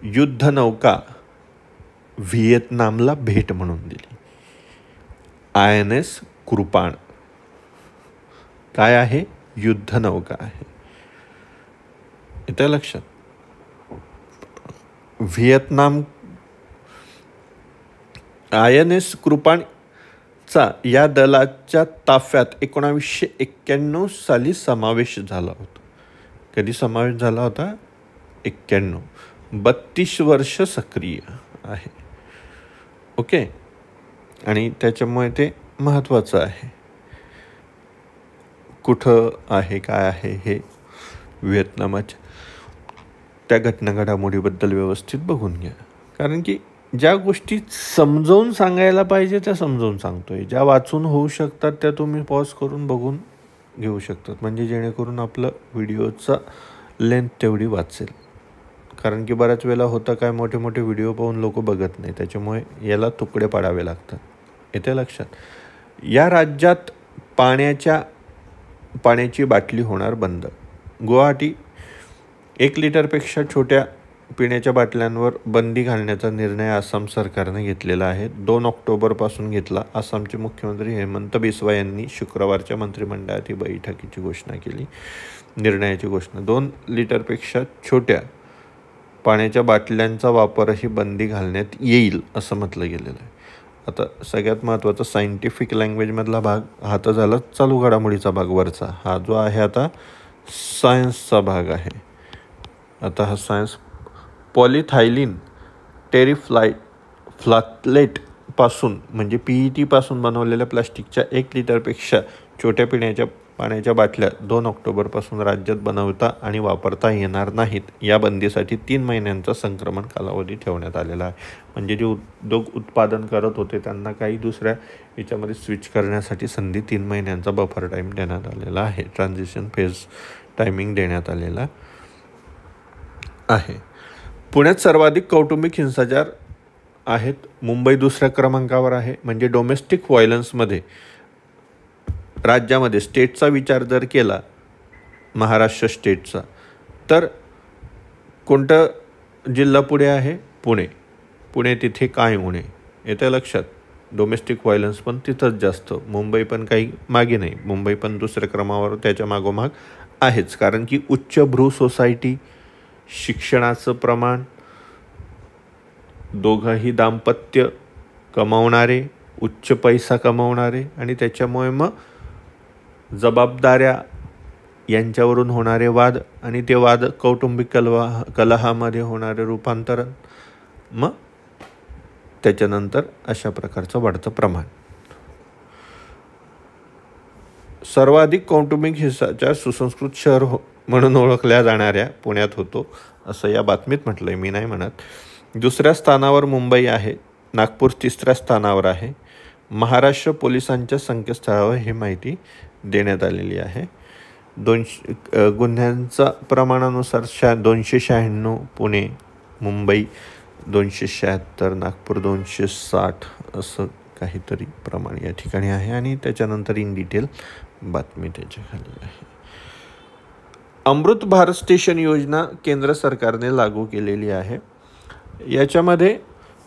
युद्धनौका व्हिएतनामला भेट म्हणून दिली. INS कृपाण काय आहे? युद्धनौका आहे. येतं लक्षात? व्हिएतनाम INS कृपाणचा या दलाच्या ताफ्यात 1991 साली समावेश झाला होता. कधी समावेश झाला होता? 91. 32 वर्ष सक्रिय आहे. ओके. आणि त्याच्यामुळे ते महत्त्वाचं आहे. कुठं आहे, काय आहे, हे व्हिएतनामाच्या त्या घटना घडामोडीबद्दल व्यवस्थित बघून घ्या. कारण की ज्या गोष्टी समजावून सांगायला पाहिजे त्या समजावून सांगतोय. ज्या वाचून होऊ शकतात त्या तुम्ही पॉज करून बघून घेऊ शकतात, म्हणजे जेणेकरून आपलं व्हिडिओचा लेंथ तेवढी वाचेल. कारण की बऱ्याच वेळेला होतं काय, मोठे मोठे व्हिडिओ पाहून लोक बघत नाही, त्याच्यामुळे याला तुकडे पाडावे लागतात. येते लक्षात? या राज्यात पाण्याची बाटली होणार बंद. गुवाहाटी 1 लिटरपेक्षा छोट्या पिण्याच्या बाटल्यांवर बंदी घालण्याचा निर्णय आसाम सरकारने घेतलेला आहे. 2 ऑक्टोबरपासून घेतला. आसामचे मुख्यमंत्री हेमंत बिस्वा यांनी शुक्रवारच्या मंत्रिमंडळात ही बैठकीची घोषणा केली. निर्णयाची घोषणा. 2 लिटरपेक्षा छोट्या पाण्याच्या बाटल्यांचा वापरही बंदी घालण्यात येईल असं म्हटलं गेलेलं आहे. आता सगळ्यात महत्त्वाचा सायंटिफिक लँग्वेजमधला भाग हा तर झाला चालू घडामोडीचा भाग वरचा. हा जो आहे आता सायन्सचा भाग आहे. आता हा सायन्स पॉलिथायलिन टेरिफ्लाटलेटपासून म्हणजे PET पासून बनवलेल्या प्लास्टिकच्या 1 लिटरपेक्षा छोट्या पिण्याच्या पाण्याच्या बाटल्या 2 ऑक्टोबरपासून राज्यात बनवता आणि वापरता येणार नाहीत. या बंदीसाठी 3 महिन्यांचा संक्रमण कालावधी ठेवण्यात आलेला आहे. म्हणजे जे उद्योग उत्पादन करत होते त्यांना काही दुसऱ्या याच्यामध्ये स्विच करण्यासाठी संधी 3 महिन्यांचा बफर टाईम देण्यात आलेला आहे. ट्रान्झिशन फेज टायमिंग देण्यात आलेला आहे. पुण्यात सर्वाधिक कौटुंबिक हिंसाचार आहेत. मुंबई 2ऱ्या क्रमांकावर आहे. म्हणजे डोमेस्टिक व्हायलन्समध्ये राज्यामध्ये स्टेटचा विचार जर केला, महाराष्ट्र स्टेटचा, तर कोणतं जिल्हा पुढे आहे? पुणे तिथे काय उणे. येतं लक्षात? डोमेस्टिक व्हायलन्स पण तिथंच जास्त. मुंबई पण काही मागे नाही. मुंबई पण 2ऱ्या क्रमावर त्याच्या मागोमाग आहेच. कारण की उच्चभ्रू सोसायटी, शिक्षणाचं प्रमाण, दोघंही दाम्पत्य कमावणारे, उच्च पैसा कमावणारे, आणि त्याच्यामुळे मग जबाबदाऱ्या यांच्यावरून होणारे वाद, आणि ते वाद कौटुंबिक कलहामध्ये होणारे रूपांतरण, मग त्याच्यानंतर अशा प्रकारचं वाढतं प्रमाण. सर्वाधिक कौटुंबिक हिंसाचार सुसंस्कृत शहर म्हणून ओळखल्या जाणाऱ्या पुण्यात होतो असं या बातमीत म्हटलं आहे, मी नाही म्हणत. 2ऱ्या स्थानावर मुंबई आहे. नागपूर 3ऱ्या स्थानावर आहे. महाराष्ट्र पोलिसांच्या संकेतस्थळावर ही माहिती देण्यात आलेली आहे. 200 गुन्ह्यांचा प्रमाणानुसार 296 पुणे, मुंबई 276, नागपूर 260 असं काहीतरी प्रमाण या ठिकाणी आहे. आणि त्याच्यानंतर इन डिटेल बातमी त्याच्या खाली आहे. अमृत भारत स्टेशन योजना केंद्र सरकारने लागू केलेली आहे. याच्यामध्ये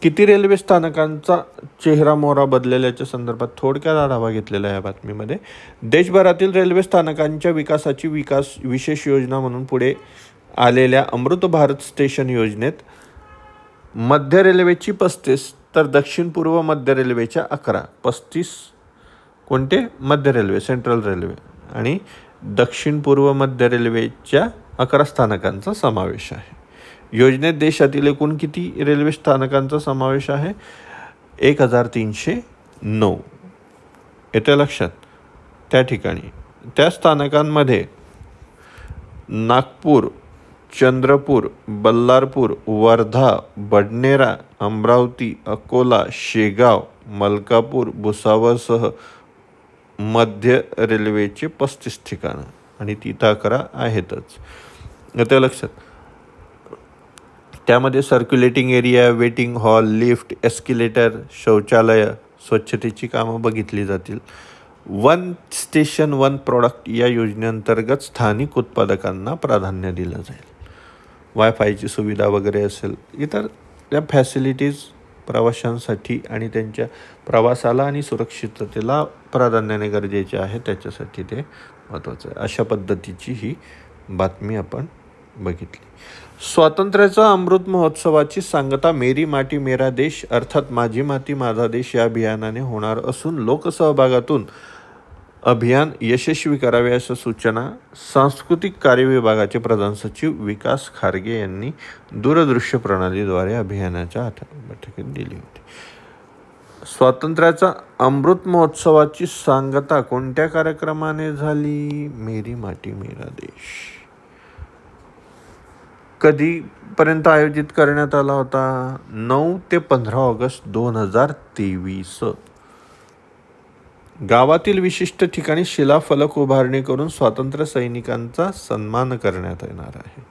किती रेल्वे स्थानकांचा चेहरा मोहरा बदलल्याच्या संदर्भात थोडक्यात आढावा घेतलेला आहे या बातमीमध्ये. देशभरातील रेल्वे स्थानकांच्या विकासाची विशेष योजना म्हणून पुढे आलेल्या अमृत भारत स्टेशन योजनेत मध्य रेल्वेची 35 तर दक्षिण पूर्व मध्य रेल्वेच्या 11. 35 कोणते? मध्य रेल्वे, सेंट्रल रेल्वे, आणि दक्षिण पूर्व मध्य रेल्वेच्या 11 स्थानकांचा समावेश आहे. योजनेत देशातील एकूण किती रेल्वे स्थानकांचा समावेश आहे? 1309. येतं लक्षात? त्या ठिकाणी त्या स्थानकांमध्ये नागपूर, चंद्रपूर, बल्लारपूर, वर्धा, बडनेरा, अमरावती, अकोला, शेगाव, मलकापूर, भुसावळसह मध्य रेल्वेचे 35 ठिकाणं आणि तिथं 11 आहेतच. त्या लक्षात. त्यामध्ये circulating area, waiting hall, lift, escalator, शौचालय, स्वच्छतेची कामं बघितली जातील. वन स्टेशन वन प्रॉडक्ट या योजनेअंतर्गत स्थानिक उत्पादकांना प्राधान्य दिलं जाईल. वायफायची सुविधा वगैरे असेल, इतर त्या फॅसिलिटीज प्रवाशांसाठी आणि त्यांच्या प्रवासाला आणि सुरक्षिततेला प्राधान्याने गरजेचे आहे, त्याच्यासाठी ते महत्त्वाचं आहे. अशा पद्धतीची ही बातमी आपण बघितली. स्वातंत्र्याचा अमृत महोत्सवाची सांगता मेरी माती मेरा देश अर्थात माझी माती माझा देश या अभियानाने होणार असून लोकसहभागातून अभियान यशस्वी करावे अशा सूचना सांस्कृतिक कार्य विभागाचे प्रधान सचिव विकास खारगे यांनी दूरदृश्य प्रणालीद्वारे अभियानाच्या बैठकीत दिली होती. स्वातंत्र्याचा अमृत महोत्सवाची सांगता कोणत्या कार्यक्रमाने झाली? मेरी माती मेरा देश कधीपर्यंत आयोजित करण्यात आला होता? 9 ते 15 ऑगस्ट 2023. गावातील विशिष्ट ठिकाणी शिलाफलक उभारणी करून स्वातंत्र्य सैनिकांचा सन्मान करण्यात येणार आहे.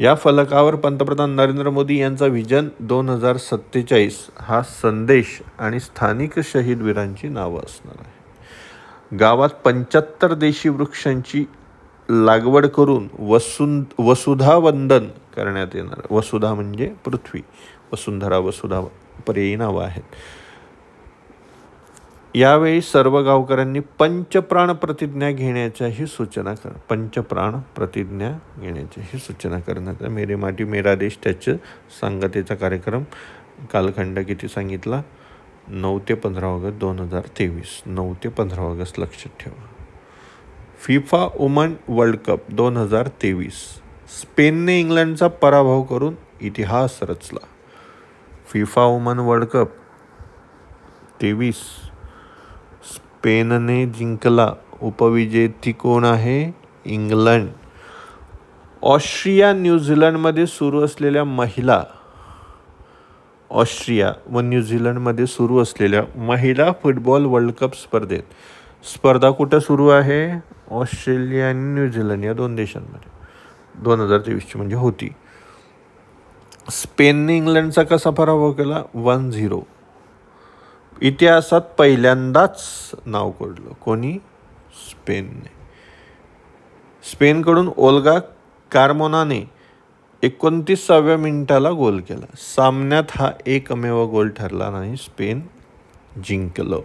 या फलकावर पंतप्रधान नरेंद्र मोदी यांचा व्हिजन 2047 हा संदेश आणि स्थानिक शहीद वीरांची नावं असणार आहे. गावात 75 देशी वृक्षांची लागवड करून वसुधा वंदन करण्यात येणार. वसुधा म्हणजे पृथ्वी, वसुंधरा, वसुधा पर्यायी नावं आहेत. यावेळी सर्व गावकऱ्यांनी पंचप्राण प्रतिज्ञा घेण्याच्याही सूचना करण्यात. मेरे माटी मेरा देश त्याचं सांगतेचा कार्यक्रम कालखंड किती सांगितला? 9 ते 15 ऑगस्ट 2023. 9 ते 15 ऑगस्ट लक्षात ठेवा. FIFA woman world cup 2023. स्पेनने इंग्लंडचा पराभव करून इतिहास रचला. फिफा वुमन वर्ल्ड कप 23 स्पेनने जिंकला. उपविजेती कोण आहे? इंग्लंड. ऑस्ट्रिया न्यूझीलंडमध्ये सुरू असलेल्या महिला फुटबॉल वर्ल्ड कप स्पर्धा कुठं सुरू आहे? ऑस्ट्रेलिया आणि न्यूझीलंड या 2 देशांमध्ये 2023 म्हणजे होती. स्पेनने इंग्लंडचा कसा पराभव केला? 1-0. इतिहासात पहिल्यांदाच नाव कोरलं. कोणी? स्पेनने. स्पेनकडून ओल्गा कार्मोनाने 29व्या मिनिटाला गोल केला. सामन्यात हा एकमेव गोल ठरला नाही. स्पेन जिंकलं.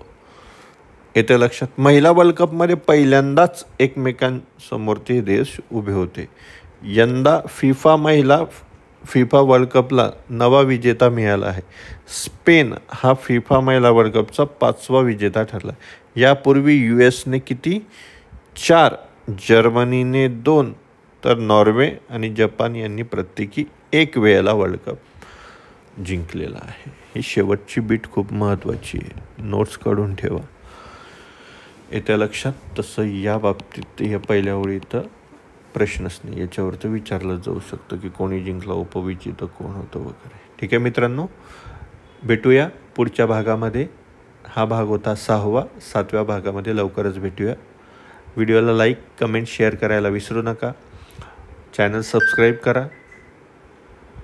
येते लक्षात. महिला वर्ल्ड कपमध्ये पहिल्यांदाच एकमेकांसमोर ते देश उभे होते. यंदा फिफा वर्ल्ड कपला नवा विजेता मिळाला आहे. स्पेन हा फिफा महिला वर्ल्ड कपचा 5वा विजेता ठरला. यापूर्वी US किती? 4, जर्मनीने 2, तर नॉर्वे आणि जपान यांनी प्रत्येकी 1 वेळेला वर्ल्ड कप जिंकलेला आहे. ही शेवटची बीट खूप महत्त्वाची आहे, नोट्स काढून ठेवा. येत्या लक्षात. तसं या बाबतीत या पहिल्या ओळीत प्रश्नच नाही, याच्यावर तर विचारलं जाऊ शकतं की कोणी जिंकला, उपविजेता कोण होतं वगैरे. ठीक आहे मित्रांनो, भेटूया पुढच्या भागामध्ये. हा भाग होता 6वा. 7व्या भागामध्ये लवकरच भेटूया. व्हिडिओला लाईक, कमेंट, शेअर करायला विसरू नका. चॅनल सबस्क्राईब करा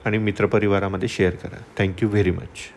आणि मित्रपरिवारामध्ये शेअर करा. Thank you very much.